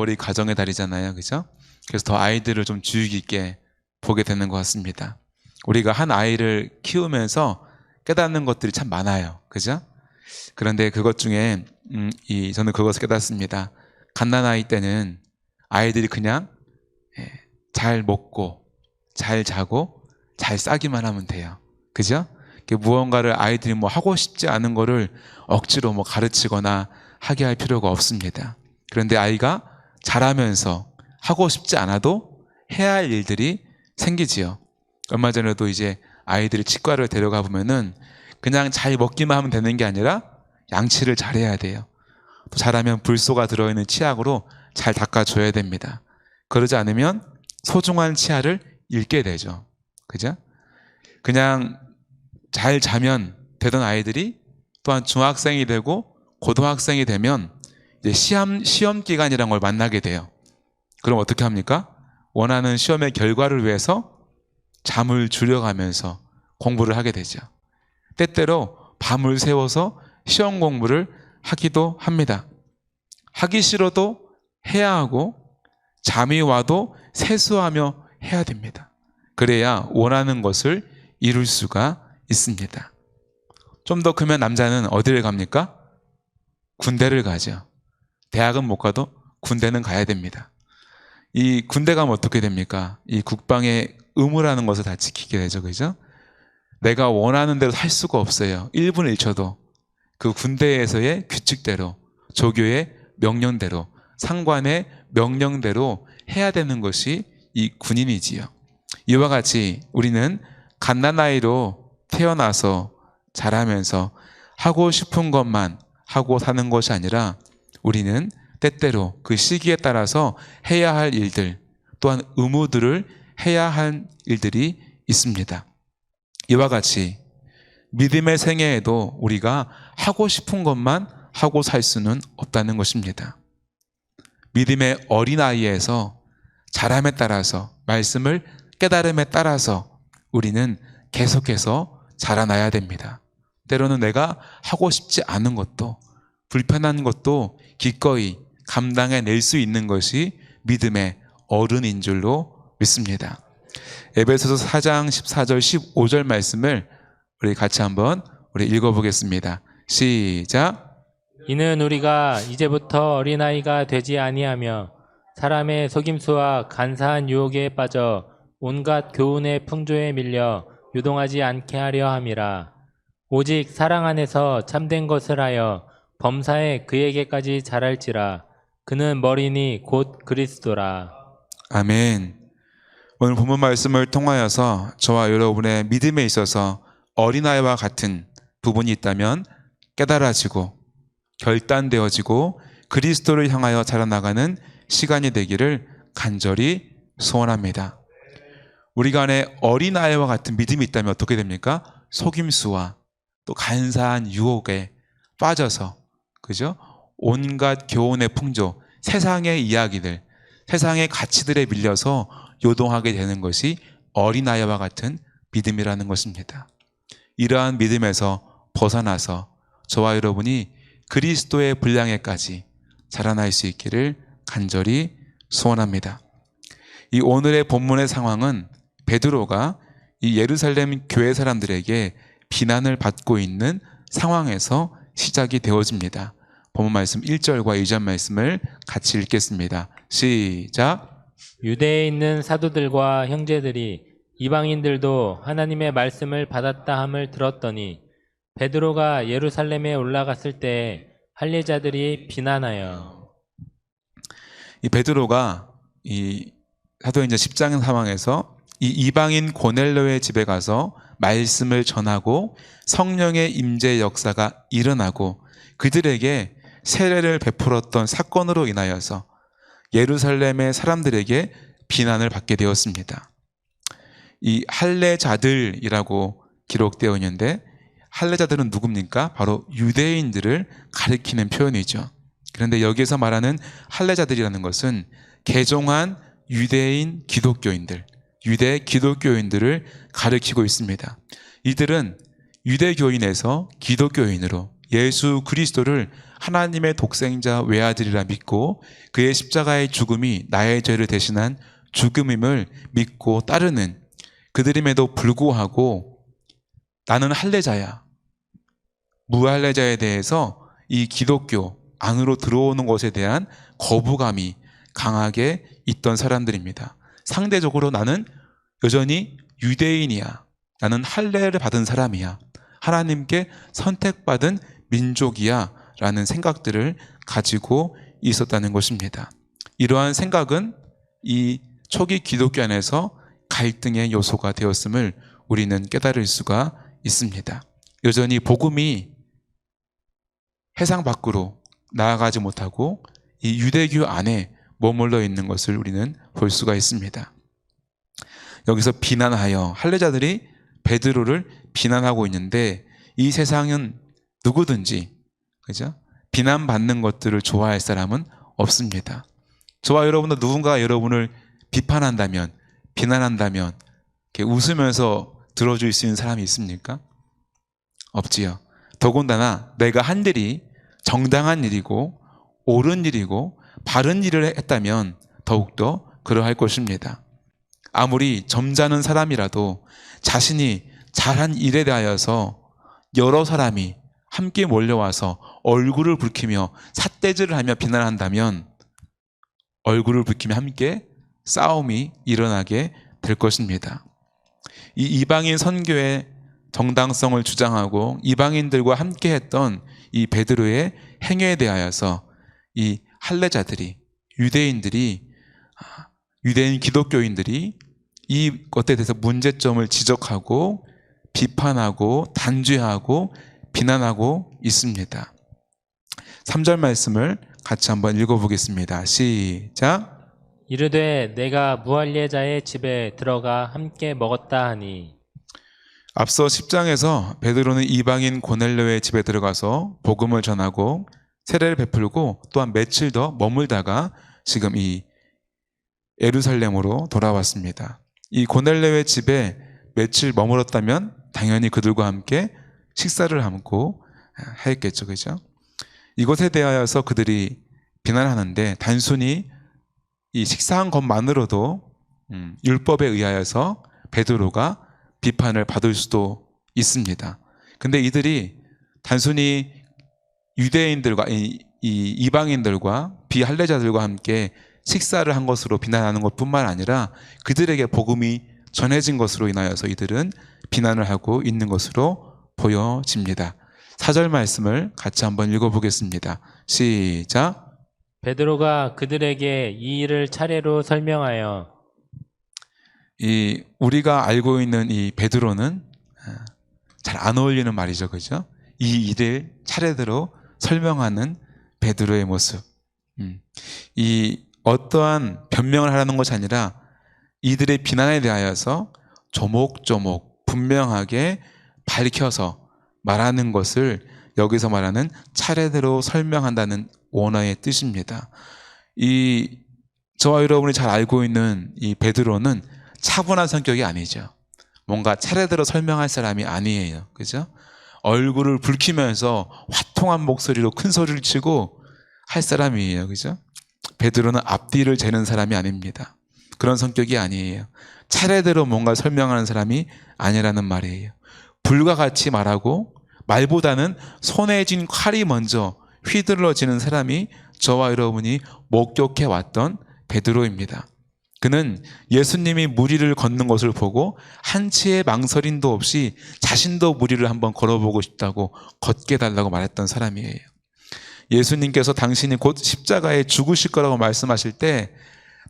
5월이 가정의 달이잖아요. 그죠? 그래서 더 아이들을 좀 주의 깊게 보게 되는 것 같습니다. 우리가 한 아이를 키우면서 깨닫는 것들이 참 많아요. 그죠? 그런데 그것 중에 저는 그것을 깨닫습니다. 갓난아이 때는 아이들이 그냥 잘 먹고 잘 자고 잘 싸기만 하면 돼요. 그죠? 무언가를 아이들이 뭐 하고 싶지 않은 거를 억지로 뭐 가르치거나 하게 할 필요가 없습니다. 그런데 아이가 자라면서 하고 싶지 않아도 해야 할 일들이 생기지요. 얼마 전에도 이제 아이들이 치과를 데려가 보면은 그냥 잘 먹기만 하면 되는 게 아니라 양치를 잘해야 돼요. 또 잘하면 불소가 들어있는 치약으로 잘 닦아줘야 됩니다. 그러지 않으면 소중한 치아를 잃게 되죠. 그죠? 그냥 잘 자면 되던 아이들이 또한 중학생이 되고 고등학생이 되면 이제 시험 기간이라는 걸 만나게 돼요. 그럼 어떻게 합니까? 원하는 시험의 결과를 위해서 잠을 줄여가면서 공부를 하게 되죠. 때때로 밤을 새워서 시험 공부를 하기도 합니다. 하기 싫어도 해야 하고 잠이 와도 세수하며 해야 됩니다. 그래야 원하는 것을 이룰 수가 있습니다. 좀 더 크면 남자는 어디를 갑니까? 군대를 가죠. 대학은 못 가도 군대는 가야 됩니다. 이 군대 가면 어떻게 됩니까? 이 국방의 의무라는 것을 다 지키게 되죠. 그죠? 내가 원하는 대로 살 수가 없어요. 1분 1초도. 그 군대에서의 규칙대로, 조교의 명령대로, 상관의 명령대로 해야 되는 것이 이 군인이지요. 이와 같이 우리는 갓난아이로 태어나서 자라면서 하고 싶은 것만 하고 사는 것이 아니라 우리는 때때로 그 시기에 따라서 해야 할 일들, 또한 의무들을 해야 할 일들이 있습니다. 이와 같이 믿음의 생애에도 우리가 하고 싶은 것만 하고 살 수는 없다는 것입니다. 믿음의 어린아이에서 자람에 따라서, 말씀을 깨달음에 따라서 우리는 계속해서 자라나야 됩니다. 때로는 내가 하고 싶지 않은 것도, 불편한 것도 기꺼이 감당해낼 수 있는 것이 믿음의 어른인 줄로 믿습니다. 에베소서 4장 14절 15절 말씀을 우리 같이 한번 읽어보겠습니다. 시작. 이는 우리가 이제부터 어린아이가 되지 아니하며 사람의 속임수와 간사한 유혹에 빠져 온갖 교훈의 풍조에 밀려 유동하지 않게 하려 함이라. 오직 사랑 안에서 참된 것을 하여 범사에 그에게까지 자랄지라. 그는 머리니 곧 그리스도라. 아멘. 오늘 본문 말씀을 통하여서 저와 여러분의 믿음에 있어서 어린아이와 같은 부분이 있다면 깨달아지고 결단되어지고 그리스도를 향하여 자라나가는 시간이 되기를 간절히 소원합니다. 우리가 안에 어린아이와 같은 믿음이 있다면 어떻게 됩니까? 속임수와 또 간사한 유혹에 빠져서, 그죠? 온갖 교훈의 풍조, 세상의 이야기들, 세상의 가치들에 밀려서 요동하게 되는 것이 어린아이와 같은 믿음이라는 것입니다. 이러한 믿음에서 벗어나서 저와 여러분이 그리스도의 분량에까지 자라날 수 있기를 간절히 소원합니다. 이 오늘의 본문의 상황은 베드로가 이 예루살렘 교회 사람들에게 비난을 받고 있는 상황에서 시작이 되어집니다. 본문 말씀 1절과 2절 말씀을 같이 읽겠습니다. 시작. 유대에 있는 사도들과 형제들이 이방인들도 하나님의 말씀을 받았다 함을 들었더니 베드로가 예루살렘에 올라갔을 때 할례자들이 비난하여. 이 베드로가 이 사도행전 10장 상황에서 이 이방인 고넬료의 집에 가서 말씀을 전하고 성령의 임재 역사가 일어나고 그들에게 세례를 베풀었던 사건으로 인하여서 예루살렘의 사람들에게 비난을 받게 되었습니다. 이 할례자들이라고 기록되어 있는데 할례자들은 누굽니까? 바로 유대인들을 가리키는 표현이죠. 그런데 여기에서 말하는 할례자들이라는 것은 개종한 유대인 기독교인들, 유대 기독교인들을 가리키고 있습니다. 이들은 유대교인에서 기독교인으로 예수 그리스도를 하나님의 독생자 외아들이라 믿고 그의 십자가의 죽음이 나의 죄를 대신한 죽음임을 믿고 따르는 그들임에도 불구하고 나는 할례자야. 무할례자에 대해서 이 기독교 안으로 들어오는 것에 대한 거부감이 강하게 있던 사람들입니다. 상대적으로 나는 여전히 유대인이야. 나는 할례를 받은 사람이야. 하나님께 선택받은 민족이야. 라는 생각들을 가지고 있었다는 것입니다. 이러한 생각은 이 초기 기독교 안에서 갈등의 요소가 되었음을 우리는 깨달을 수가 있습니다. 여전히 복음이 해상 밖으로 나아가지 못하고 이 유대교 안에 머물러 있는 것을 우리는 볼 수가 있습니다. 여기서 비난하여 할례자들이 베드로를 비난하고 있는데 이 세상은 누구든지 그죠? 비난받는 것들을 좋아할 사람은 없습니다. 저와 여러분도 누군가 여러분을 비판한다면 비난한다면 이렇게 웃으면서 들어줄 수 있는 사람이 있습니까? 없지요. 더군다나 내가 한 일이 정당한 일이고 옳은 일이고 바른 일을 했다면 더욱더 그러할 것입니다. 아무리 점잖은 사람이라도 자신이 잘한 일에 대하여서 여러 사람이 함께 몰려와서 얼굴을 붉히며 삿대질을 하며 비난한다면 얼굴을 붉히며 함께 싸움이 일어나게 될 것입니다. 이 이방인 선교의 정당성을 주장하고 이방인들과 함께 했던 이 베드로의 행위에 대하여서 이 할례자들이 유대인 기독교인들이 이 것에 대해서 문제점을 지적하고 비판하고 단죄하고 비난하고 있습니다. 3절 말씀을 같이 한번 읽어보겠습니다. 시작. 이르되 내가 무할례자의 집에 들어가 함께 먹었다 하니. 앞서 10장에서 베드로는 이방인 고넬료의 집에 들어가서 복음을 전하고 세례를 베풀고 또한 며칠 더 머물다가 지금 이 예루살렘으로 돌아왔습니다. 이 고넬료의 집에 며칠 머물렀다면 당연히 그들과 함께 식사를 하고 했겠죠. 그죠? 이것에 대하여서 그들이 비난하는데 단순히 이 식사한 것만으로도 율법에 의하여서 베드로가 비판을 받을 수도 있습니다. 근데 이들이 단순히 유대인들과 이방인들과 비할례자들과 함께 식사를 한 것으로 비난하는 것뿐만 아니라 그들에게 복음이 전해진 것으로 인하여서 이들은 비난을 하고 있는 것으로 보여집니다. 4절 말씀을 같이 한번 읽어보겠습니다. 시작. 베드로가 그들에게 이 일을 차례로 설명하여. 우리가 알고 있는 이 베드로는 잘 안 어울리는 말이죠. 그죠? 이 일을 차례대로 설명하는 베드로의 모습. 이 어떠한 변명을 하라는 것이 아니라 이들의 비난에 대하여서 조목조목 분명하게 밝혀서 말하는 것을 여기서 말하는 차례대로 설명한다는 원어의 뜻입니다. 저와 여러분이 잘 알고 있는 이 베드로는 차분한 성격이 아니죠. 뭔가 차례대로 설명할 사람이 아니에요. 그죠? 얼굴을 붉히면서 화통한 목소리로 큰 소리를 치고 할 사람이에요. 그죠? 베드로는 앞뒤를 재는 사람이 아닙니다. 그런 성격이 아니에요. 차례대로 뭔가 설명하는 사람이 아니라는 말이에요. 불과 같이 말하고 말보다는 손에 쥔 칼이 먼저 휘둘러지는 사람이 저와 여러분이 목격해 왔던 베드로입니다. 그는 예수님이 무리를 걷는 것을 보고 한치의 망설임도 없이 자신도 무리를 한번 걸어보고 싶다고 걷게 달라고 말했던 사람이에요. 예수님께서 당신이 곧 십자가에 죽으실 거라고 말씀하실 때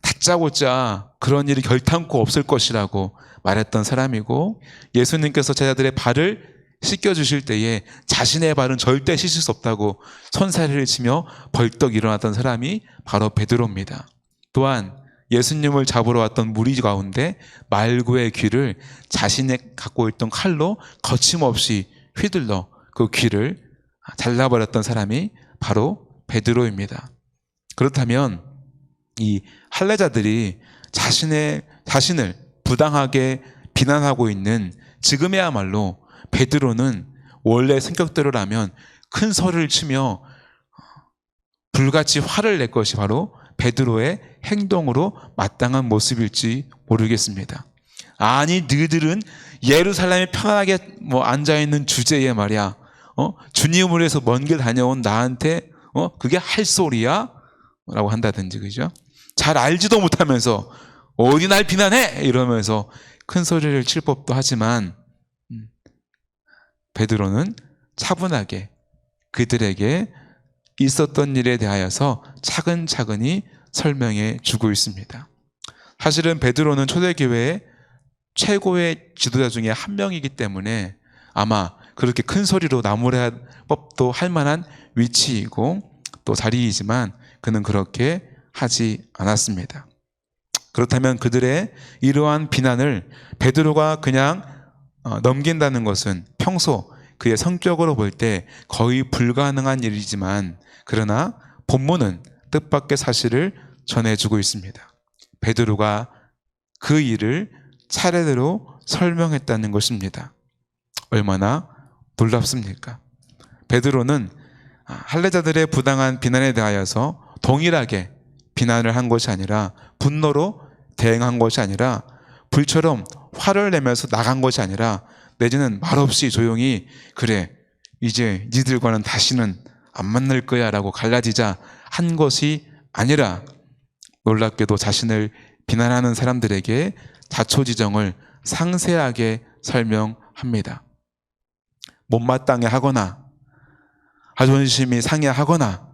다짜고짜 그런 일이 결탄코 없을 것이라고 말했던 사람이고, 예수님께서 제자들의 발을 씻겨주실 때에 자신의 발은 절대 씻을 수 없다고 손사래를 치며 벌떡 일어났던 사람이 바로 베드로입니다. 또한 예수님을 잡으러 왔던 무리 가운데 말구의 귀를 자신이 갖고 있던 칼로 거침없이 휘둘러 그 귀를 잘라버렸던 사람이 바로 베드로입니다. 그렇다면 이 할례자들이 자신을 부당하게 비난하고 있는 지금이야말로 베드로는 원래 성격대로라면 큰 소리를 치며 불같이 화를 낼 것이 바로 베드로의 행동으로 마땅한 모습일지 모르겠습니다. 아니 너희들은 예루살렘에 편안하게 앉아있는 주제에 말이야, 주님을 위해서 먼 길 다녀온 나한테 그게 할 소리야? 라고 한다든지, 그죠? 잘 알지도 못하면서 어디 날 비난해! 이러면서 큰 소리를 칠 법도 하지만 베드로는 차분하게 그들에게 있었던 일에 대하여서 차근차근히 설명해 주고 있습니다. 사실은 베드로는 초대교회의 최고의 지도자 중에 한 명이기 때문에 아마 그렇게 큰 소리로 나무랄 법도 할 만한 위치이고 또 자리이지만 그는 그렇게 하지 않았습니다. 그렇다면 그들의 이러한 비난을 베드로가 그냥 넘긴다는 것은 평소 그의 성격으로 볼 때 거의 불가능한 일이지만, 그러나 본문은 뜻밖의 사실을 전해주고 있습니다. 베드로가 그 일을 차례대로 설명했다는 것입니다. 얼마나 놀랍습니까? 베드로는 할례자들의 부당한 비난에 대하여서 동일하게 비난을 한 것이 아니라, 분노로 대응한 것이 아니라, 불처럼 화를 내면서 나간 것이 아니라, 내지는 말없이 조용히 그래 이제 니들과는 다시는 안 만날 거야 라고 갈라지자 한 것이 아니라, 놀랍게도 자신을 비난하는 사람들에게 자초지정을 상세하게 설명합니다. 못마땅해 하거나 자존심이 상해하거나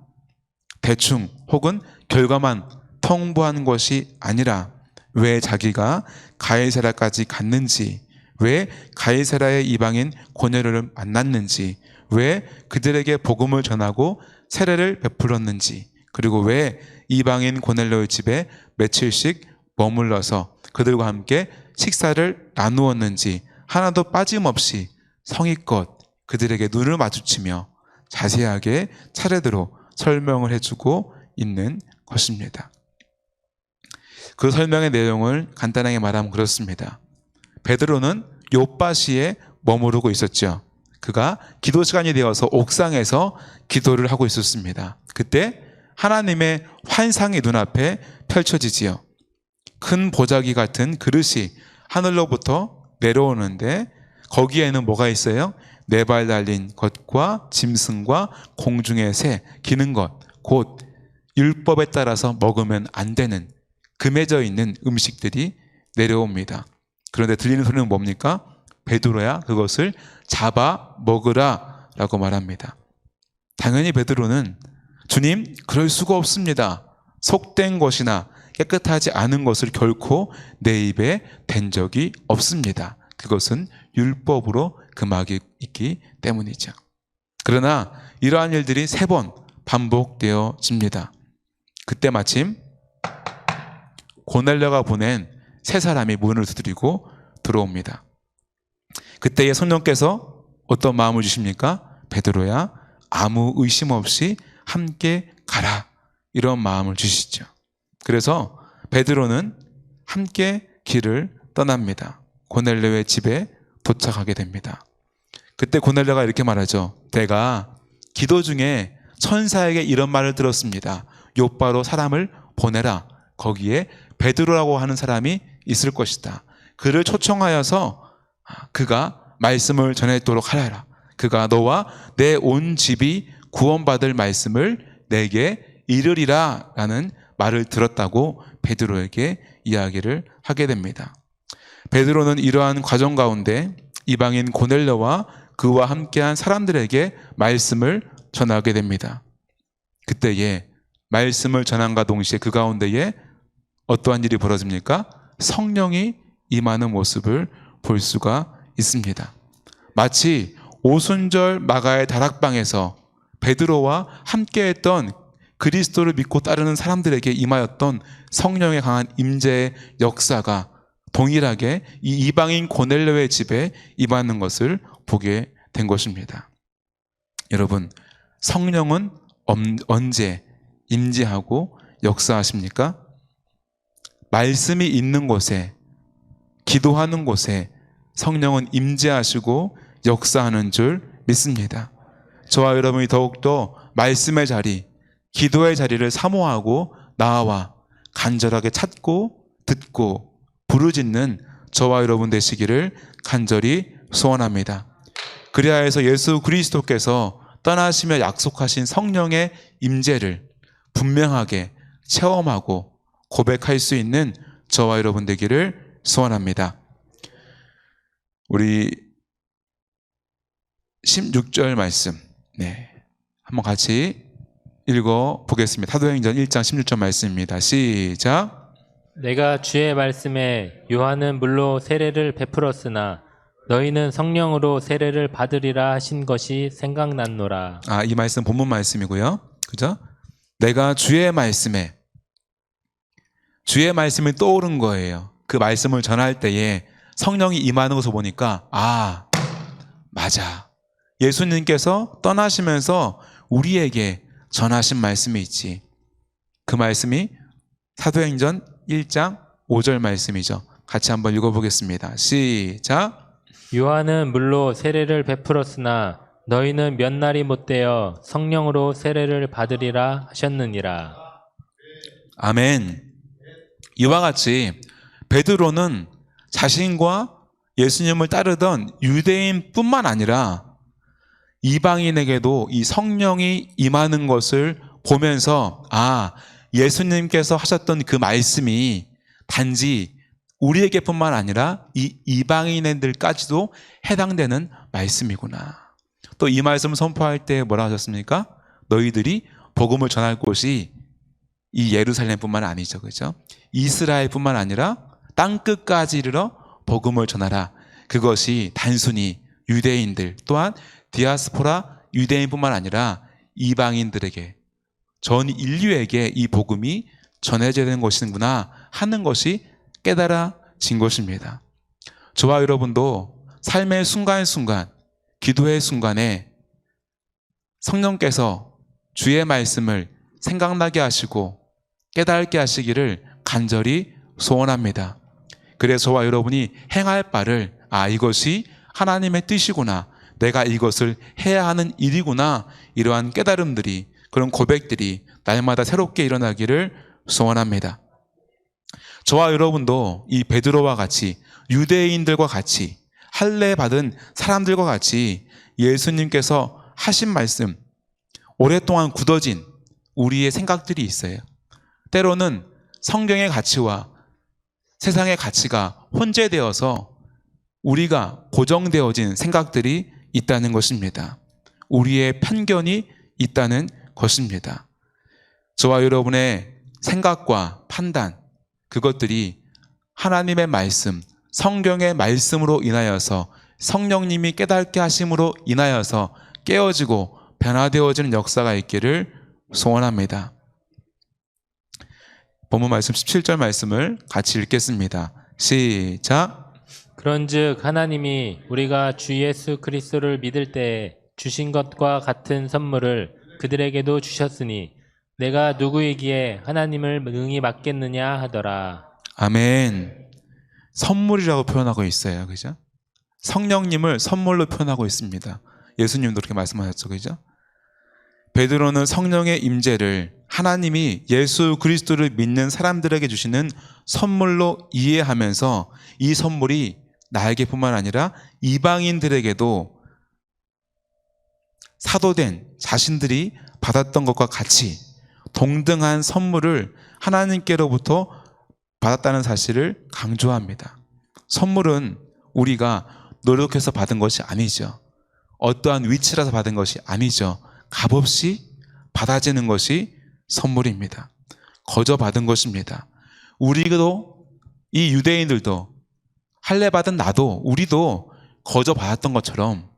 대충 혹은 결과만 통보한 것이 아니라, 왜 자기가 가이사라까지 갔는지, 왜 가이사라의 이방인 고넬료를 만났는지, 왜 그들에게 복음을 전하고 세례를 베풀었는지, 그리고 왜 이방인 고넬료의 집에 며칠씩 머물러서 그들과 함께 식사를 나누었는지 하나도 빠짐없이 성의껏 그들에게 눈을 마주치며 자세하게 차례대로 설명을 해주고 있는 것입니다. 그 설명의 내용을 간단하게 말하면 그렇습니다. 베드로는 욥바시에 머무르고 있었죠. 그가 기도 시간이 되어서 옥상에서 기도를 하고 있었습니다. 그때 하나님의 환상이 눈앞에 펼쳐지지요. 큰 보자기 같은 그릇이 하늘로부터 내려오는데 거기에는 뭐가 있어요? 네 발 달린 것과 짐승과 공중의 새, 기는 것, 곧 율법에 따라서 먹으면 안 되는 금해져 있는 음식들이 내려옵니다. 그런데 들리는 소리는 뭡니까? 베드로야 그것을 잡아 먹으라 라고 말합니다. 당연히 베드로는 주님, 그럴 수가 없습니다. 속된 것이나 깨끗하지 않은 것을 결코 내 입에 댄 적이 없습니다. 그것은 율법으로 금하고 있기 때문이죠. 그러나 이러한 일들이 3번 반복되어집니다. 그때 마침 고넬료가 보낸 3사람이 문을 두드리고 들어옵니다. 그때의 성령께서 어떤 마음을 주십니까? 베드로야, 아무 의심 없이 함께 가라, 이런 마음을 주시죠. 그래서 베드로는 함께 길을 떠납니다. 고넬료의 집에 도착하게 됩니다. 그때 고넬료가 이렇게 말하죠. 내가 기도 중에 천사에게 이런 말을 들었습니다. 욥바로 사람을 보내라. 거기에 베드로라고 하는 사람이 있을 것이다. 그를 초청하여서 그가 말씀을 전했도록 하라. 그가 너와 내 온 집이 구원받을 말씀을 내게 이르리라 라는 말을 들었다고 베드로에게 이야기를 하게 됩니다. 베드로는 이러한 과정 가운데 이방인 고넬료와 그와 함께한 사람들에게 말씀을 전하게 됩니다. 그때에 말씀을 전함과 동시에 그 가운데에 어떠한 일이 벌어집니까? 성령이 임하는 모습을 볼 수가 있습니다. 마치 오순절 마가의 다락방에서 베드로와 함께했던 그리스도를 믿고 따르는 사람들에게 임하였던 성령의 강한 임재의 역사가 동일하게 이 이방인 고넬료의 집에 임하는 것을 보게 된 것입니다. 여러분, 성령은 언제 임재하고 역사하십니까? 말씀이 있는 곳에, 기도하는 곳에 성령은 임재하시고 역사하는 줄 믿습니다. 저와 여러분이 더욱더 말씀의 자리, 기도의 자리를 사모하고 나와 간절하게 찾고 듣고 부르짖는 저와 여러분 되시기를 간절히 소원합니다. 그리하여 해서 예수 그리스도께서 떠나시며 약속하신 성령의 임재를 분명하게 체험하고 고백할 수 있는 저와 여러분 되기를 소원합니다. 우리 16절 말씀 한번 같이 읽어보겠습니다. 사도행전 1장 16절 말씀입니다. 시작. 내가 주의 말씀에 요한은 물로 세례를 베풀었으나 너희는 성령으로 세례를 받으리라 하신 것이 생각났노라. 이 말씀 본문 말씀이고요. 그죠? 내가 주의 말씀이 떠오른 거예요. 그 말씀을 전할 때에 성령이 임하는 것을 보니까 맞아. 예수님께서 떠나시면서 우리에게 전하신 말씀이 있지. 그 말씀이 사도행전 1장 5절 말씀이죠. 같이 한번 읽어보겠습니다. 시작. 요한은 물로 세례를 베풀었으나 너희는 몇 날이 못되어 성령으로 세례를 받으리라 하셨느니라. 아멘. 이와 같이 베드로는 자신과 예수님을 따르던 유대인뿐만 아니라 이방인에게도 이 성령이 임하는 것을 보면서 예수님께서 하셨던 그 말씀이 단지 우리에게뿐만 아니라 이 이방인들까지도 해당되는 말씀이구나. 또 이 말씀 선포할 때 뭐라 하셨습니까? 너희들이 복음을 전할 곳이 이 예루살렘뿐만 아니죠. 그죠? 이스라엘뿐만 아니라 땅끝까지 이르러 복음을 전하라. 그것이 단순히 유대인들 또한 디아스포라 유대인뿐만 아니라 이방인들에게 전 인류에게 이 복음이 전해져야 되는 것이구나 하는 것이 깨달아진 것입니다. 저와 여러분도 삶의 순간순간, 기도의 순간에 성령께서 주의 말씀을 생각나게 하시고 깨닫게 하시기를 간절히 소원합니다. 그래서 저와 여러분이 행할 바를 이것이 하나님의 뜻이구나, 내가 이것을 해야 하는 일이구나, 이러한 깨달음들이, 그런 고백들이 날마다 새롭게 일어나기를 소원합니다. 저와 여러분도 이 베드로와 같이 유대인들과 같이 할례 받은 사람들과 같이 예수님께서 하신 말씀, 오랫동안 굳어진 우리의 생각들이 있어요. 때로는 성경의 가치와 세상의 가치가 혼재되어서 우리가 고정되어진 생각들이 있다는 것입니다. 우리의 편견이 있다는 것입니다. 저와 여러분의 생각과 판단, 그것들이 하나님의 말씀, 성경의 말씀으로 인하여서 성령님이 깨닫게 하심으로 인하여서 깨어지고 변화되어지는 역사가 있기를 소원합니다. 본문 말씀 17절 말씀을 같이 읽겠습니다. 시작. 그런즉 하나님이 우리가 주 예수 그리스도를 믿을 때에 주신 것과 같은 선물을 그들에게도 주셨으니 내가 누구이기에 하나님을 능히 맡겠느냐 하더라. 아멘. 선물이라고 표현하고 있어요. 그죠? 성령님을 선물로 표현하고 있습니다. 예수님도 그렇게 말씀하셨죠. 그죠? 베드로는 성령의 임재를 하나님이 예수 그리스도를 믿는 사람들에게 주시는 선물로 이해하면서 이 선물이 나에게뿐만 아니라 이방인들에게도 사도된 자신들이 받았던 것과 같이 동등한 선물을 하나님께로부터 받았다는 사실을 강조합니다. 선물은 우리가 노력해서 받은 것이 아니죠. 어떠한 위치라서 받은 것이 아니죠. 값없이 받아지는 것이 선물입니다. 거저 받은 것입니다. 우리도, 이 유대인들도, 할례 받은 나도, 우리도 거저 받았던 것처럼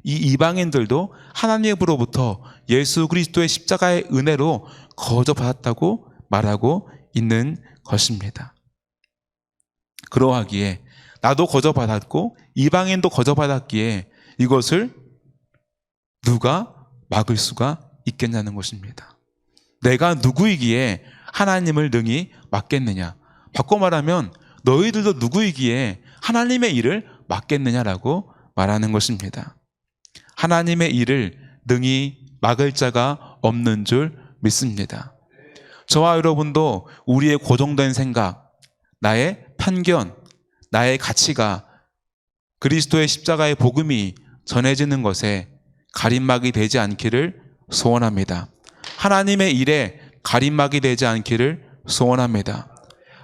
이 이방인들도 하나님으로부터 예수 그리스도의 십자가의 은혜로 거저 받았다고 말하고 있는 것입니다. 그러하기에 나도 거저 받았고 이방인도 거저 받았기에 이것을 누가 막을 수가 있겠냐는 것입니다. 내가 누구이기에 하나님을 능히 막겠느냐. 바꿔 말하면 너희들도 누구이기에 하나님의 일을 막겠느냐라고 말하는 것입니다. 하나님의 일을 능히 막을 자가 없는 줄 믿습니다. 저와 여러분도 우리의 고정된 생각, 나의 편견, 나의 가치가 그리스도의 십자가의 복음이 전해지는 것에 가림막이 되지 않기를 소원합니다. 하나님의 일에 가림막이 되지 않기를 소원합니다.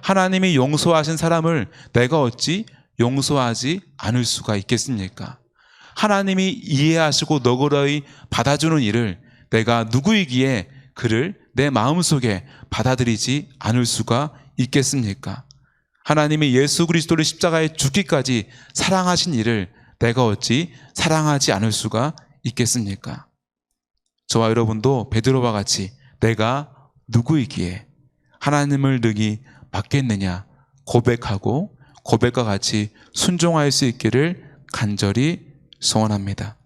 하나님이 용서하신 사람을 내가 어찌 용서하지 않을 수가 있겠습니까? 하나님이 이해하시고 너그러이 받아주는 일을 내가 누구이기에 그를 내 마음속에 받아들이지 않을 수가 있겠습니까? 하나님이 예수 그리스도를 십자가에 죽기까지 사랑하신 일을 내가 어찌 사랑하지 않을 수가 있겠습니까? 저와 여러분도 베드로와 같이 내가 누구이기에 하나님을 능히 받겠느냐 고백하고 고백과 같이 순종할 수 있기를 간절히 소원합니다.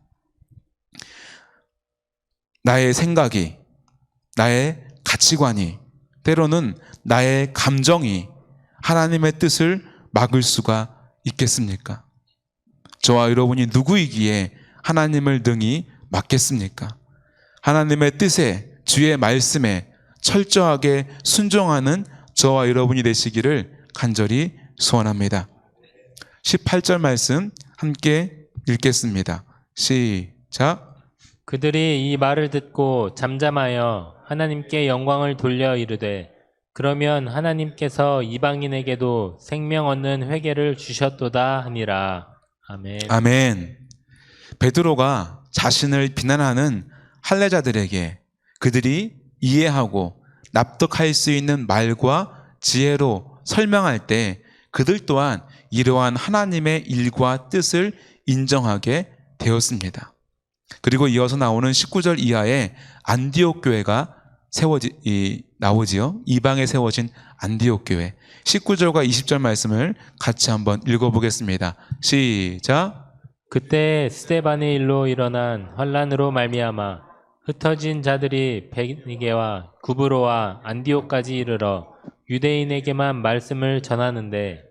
나의 생각이, 나의 가치관이, 때로는 나의 감정이 하나님의 뜻을 막을 수가 있겠습니까? 저와 여러분이 누구이기에 하나님을 능히 막겠습니까? 하나님의 뜻에, 주의 말씀에 철저하게 순종하는 저와 여러분이 되시기를 간절히 소원합니다. 18절 말씀 함께 읽겠습니다. 시작. 그들이 이 말을 듣고 잠잠하여 하나님께 영광을 돌려 이르되 그러면 하나님께서 이방인에게도 생명 얻는 회개를 주셨도다 하니라. 아멘. 아멘. 베드로가 자신을 비난하는 할례자들에게 그들이 이해하고 납득할 수 있는 말과 지혜로 설명할 때 그들 또한 이러한 하나님의 일과 뜻을 인정하게 되었습니다. 그리고 이어서 나오는 19절 이하에 안디옥 교회가 나오지요. 이방에 세워진 안디옥 교회. 19절과 20절 말씀을 같이 한번 읽어보겠습니다. 시작. 그때 스데반의 일로 일어난 환란으로 말미암아 흩어진 자들이 베니게와 구브로와 안디옥까지 이르러 유대인에게만 말씀을 전하는데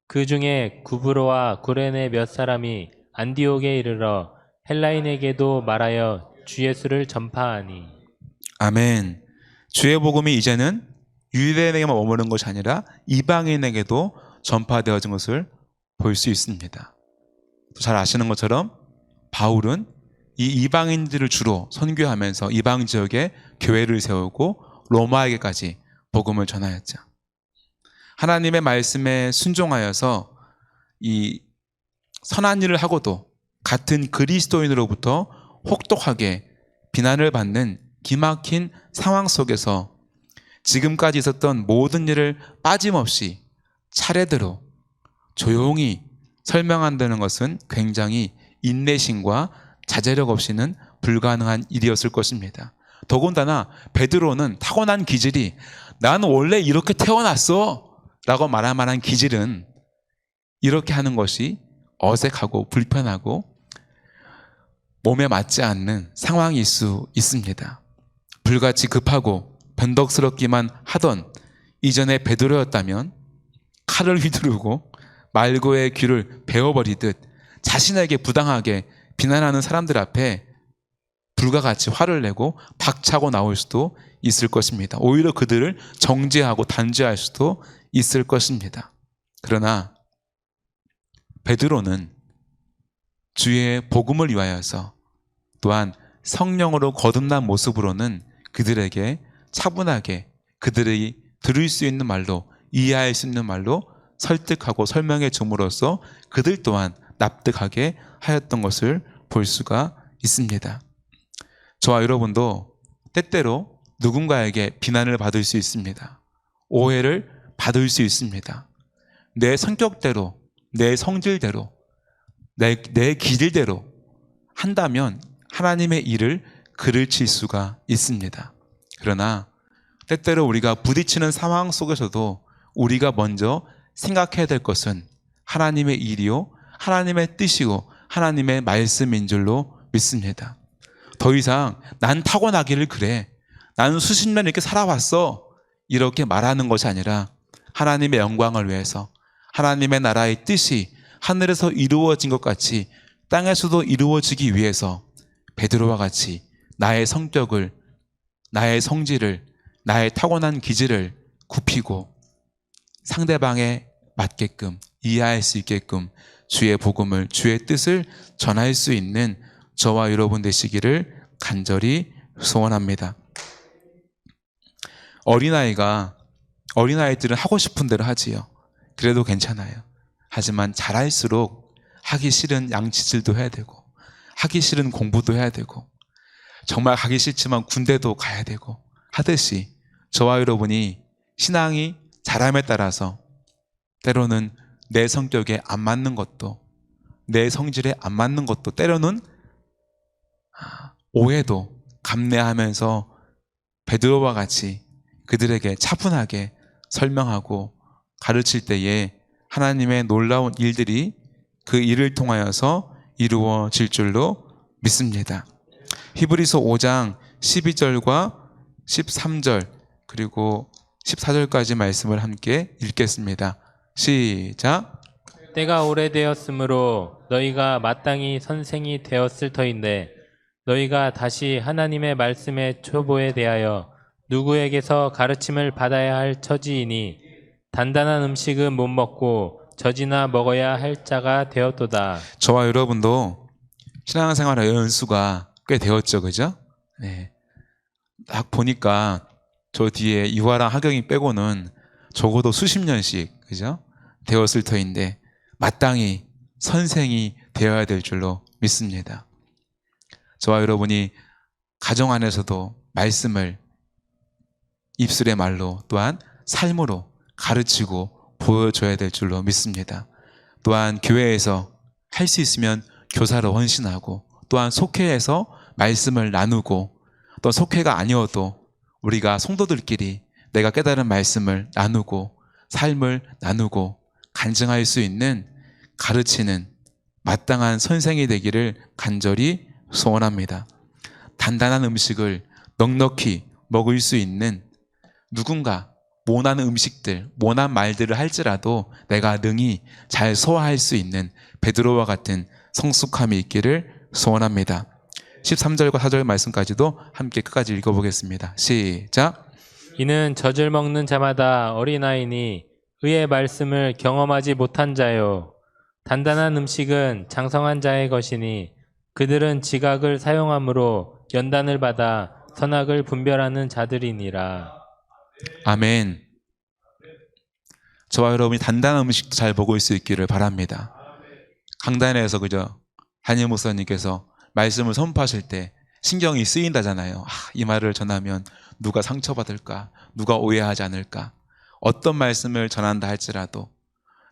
그 중에 구브로와 구레네 몇 사람이 안디옥에 이르러 헬라인에게도 말하여 주 예수를 전파하니. 아멘. 주의 복음이 이제는 유대인에게만 머무는 것이 아니라 이방인에게도 전파되어진 것을 볼 수 있습니다. 잘 아시는 것처럼 바울은 이 이방인들을 주로 선교하면서 이방 지역에 교회를 세우고 로마에게까지 복음을 전하였죠. 하나님의 말씀에 순종하여서 이 선한 일을 하고도 같은 그리스도인으로부터 혹독하게 비난을 받는 기막힌 상황 속에서 지금까지 있었던 모든 일을 빠짐없이 차례대로 조용히 설명한다는 것은 굉장히 인내심과 자제력 없이는 불가능한 일이었을 것입니다. 더군다나 베드로는 타고난 기질이 난 원래 이렇게 태어났어 라고 말할 만한 기질은 이렇게 하는 것이 어색하고 불편하고 몸에 맞지 않는 상황일 수 있습니다. 불같이 급하고 변덕스럽기만 하던 이전의 베드로였다면 칼을 휘두르고 말고의 귀를 베어버리듯 자신에게 부당하게 비난하는 사람들 앞에 불과 같이 화를 내고 박차고 나올 수도 있을 것입니다. 오히려 그들을 정죄하고 단죄할 수도 있을 것입니다. 그러나 베드로는 주의 복음을 위하여서 또한 성령으로 거듭난 모습으로는 그들에게 차분하게 그들이 들을 수 있는 말로 이해할 수 있는 말로 설득하고 설명해 줌으로써 그들 또한 납득하게 하였던 것을 볼 수가 있습니다. 저와 여러분도 때때로 누군가에게 비난을 받을 수 있습니다. 오해를 받을 수 있습니다. 내 성격대로, 내 성질대로, 내 기질대로 한다면 하나님의 일을 그를 칠 수가 있습니다. 그러나 때때로 우리가 부딪히는 상황 속에서도 우리가 먼저 생각해야 될 것은 하나님의 일이요, 하나님의 뜻이고 하나님의 말씀인 줄로 믿습니다. 더 이상 난 타고나기를 그래, 나는 수십 년 이렇게 살아왔어, 이렇게 말하는 것이 아니라 하나님의 영광을 위해서 하나님의 나라의 뜻이 하늘에서 이루어진 것 같이 땅에서도 이루어지기 위해서 베드로와 같이 나의 성격을, 나의 성질을, 나의 타고난 기질을 굽히고 상대방에 맞게끔 이해할 수 있게끔 주의 복음을, 주의 뜻을 전할 수 있는 저와 여러분 되시기를 간절히 소원합니다. 어린아이들은 하고 싶은 대로 하지요. 그래도 괜찮아요. 하지만 잘할수록 하기 싫은 양치질도 해야 되고, 하기 싫은 공부도 해야 되고, 정말 가기 싫지만 군대도 가야 되고 하듯이 저와 여러분이 신앙이 자람에 따라서 때로는 내 성격에 안 맞는 것도, 내 성질에 안 맞는 것도 때로는 오해도 감내하면서 베드로와 같이 그들에게 차분하게 설명하고 가르칠 때에 하나님의 놀라운 일들이 그 일을 통하여서 이루어질 줄로 믿습니다. 히브리서 5장 12절과 13절 그리고 14절까지 말씀을 함께 읽겠습니다. 시작. 때가 오래되었으므로 너희가 마땅히 선생이 되었을 터인데 너희가 다시 하나님의 말씀의 초보에 대하여 누구에게서 가르침을 받아야 할 처지이니 단단한 음식은 못 먹고 젖이나 먹어야 할 자가 되었도다. 저와 여러분도 신앙생활의 연수가 꽤 되었죠, 그죠? 네. 딱 보니까 저 뒤에 유아랑 하경이 빼고는 적어도 수십 년씩, 그죠? 되었을 터인데 마땅히 선생이 되어야 될 줄로 믿습니다. 저와 여러분이 가정 안에서도 말씀을 입술의 말로 또한 삶으로 가르치고 보여줘야 될 줄로 믿습니다. 또한 교회에서 할 수 있으면 교사로 헌신하고 또한 속회에서 말씀을 나누고 또 속회가 아니어도 우리가 성도들끼리 내가 깨달은 말씀을 나누고 삶을 나누고 간증할 수 있는 가르치는 마땅한 선생이 되기를 간절히 소원합니다. 단단한 음식을 넉넉히 먹을 수 있는 누군가 모난 음식들, 모난 말들을 할지라도 내가 능히 잘 소화할 수 있는 베드로와 같은 성숙함이 있기를 소원합니다. 13절과 4절 말씀까지도 함께 끝까지 읽어보겠습니다. 시작. 이는 젖을 먹는 자마다 어린아이니 의의 말씀을 경험하지 못한 자요. 단단한 음식은 장성한 자의 것이니 그들은 지각을 사용함으로 연단을 받아 선악을 분별하는 자들이니라. 아멘. 저와 여러분이 단단한 음식도 잘 먹을 수 있기를 바랍니다. 강단에서 그저 한일 목사님께서 말씀을 선포하실 때 신경이 쓰인다잖아요. 이 말을 전하면 누가 상처받을까? 누가 오해하지 않을까? 어떤 말씀을 전한다 할지라도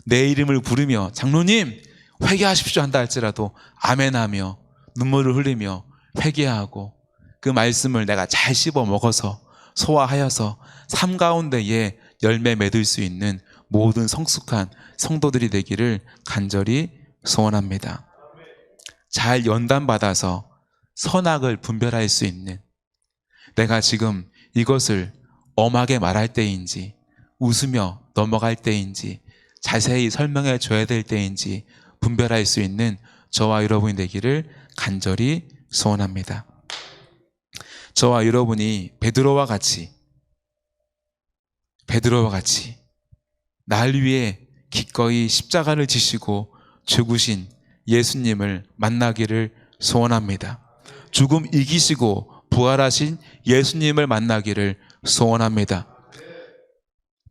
내 이름을 부르며 장로님 회개하십시오 한다 할지라도 아멘하며 눈물을 흘리며 회개하고 그 말씀을 내가 잘 씹어 먹어서 소화하여서 삶 가운데에 열매 맺을 수 있는 모든 성숙한 성도들이 되기를 간절히 소원합니다. 잘 연단받아서 선악을 분별할 수 있는, 내가 지금 이것을 엄하게 말할 때인지 웃으며 넘어갈 때인지 자세히 설명해 줘야 될 때인지 분별할 수 있는 저와 여러분이 되기를 간절히 소원합니다. 저와 여러분이 베드로와 같이 날 위해 기꺼이 십자가를 지시고 죽으신 예수님을 만나기를 소원합니다. 죽음 이기시고 부활하신 예수님을 만나기를 소원합니다.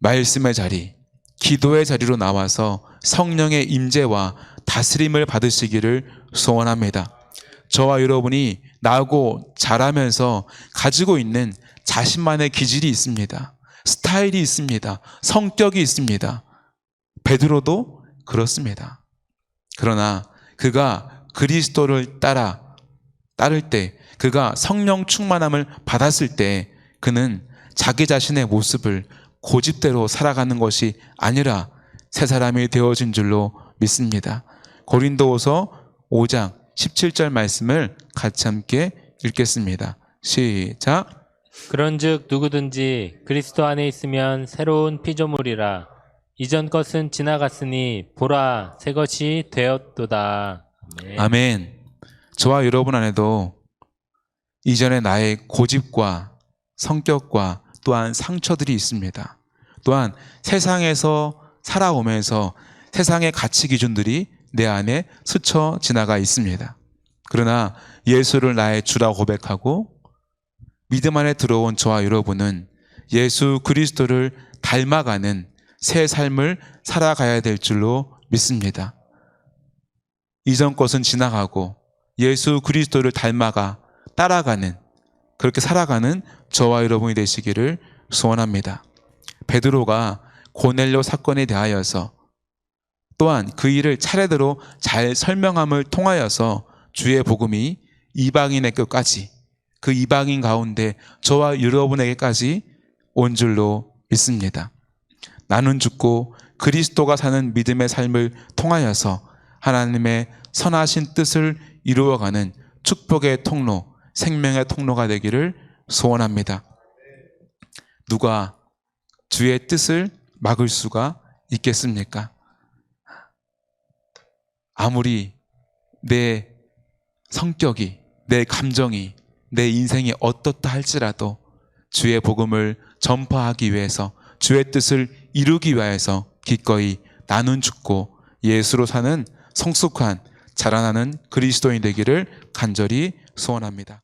말씀의 자리, 기도의 자리로 나와서 성령의 임재와 다스림을 받으시기를 소원합니다. 저와 여러분이 나고 자라면서 가지고 있는 자신만의 기질이 있습니다. 스타일이 있습니다. 성격이 있습니다. 베드로도 그렇습니다. 그러나 그가 그리스도를 따를 때, 그가 성령 충만함을 받았을 때 그는 자기 자신의 모습을 고집대로 살아가는 것이 아니라 새 사람이 되어진 줄로 믿습니다. 고린도후서 5장 17절 말씀을 같이 함께 읽겠습니다. 시작. 그런즉 누구든지 그리스도 안에 있으면 새로운 피조물이라. 이전 것은 지나갔으니 보라 새 것이 되었도다. 아멘. 아멘. 저와 여러분 안에도 이전에 나의 고집과 성격과 또한 상처들이 있습니다. 또한 세상에서 살아오면서 세상의 가치 기준들이 내 안에 스쳐 지나가 있습니다. 그러나 예수를 나의 주라 고백하고 믿음 안에 들어온 저와 여러분은 예수 그리스도를 닮아가는 새 삶을 살아가야 될 줄로 믿습니다. 이전 것은 지나가고 예수 그리스도를 닮아가 따라가는, 그렇게 살아가는 저와 여러분이 되시기를 소원합니다. 베드로가 고넬료 사건에 대하여서 또한 그 일을 차례대로 잘 설명함을 통하여서 주의 복음이 이방인의 끝까지, 그 이방인 가운데 저와 여러분에게까지 온 줄로 믿습니다. 나는 죽고 그리스도가 사는 믿음의 삶을 통하여서 하나님의 선하신 뜻을 이루어가는 축복의 통로, 생명의 통로가 되기를 소원합니다. 누가 주의 뜻을 막을 수가 있겠습니까? 아무리 내 성격이, 내 감정이, 내 인생이 어떻다 할지라도 주의 복음을 전파하기 위해서, 주의 뜻을 이루기 위해서 기꺼이 나는 죽고 예수로 사는 성숙한 자라나는 그리스도인 되기를 간절히 소원합니다.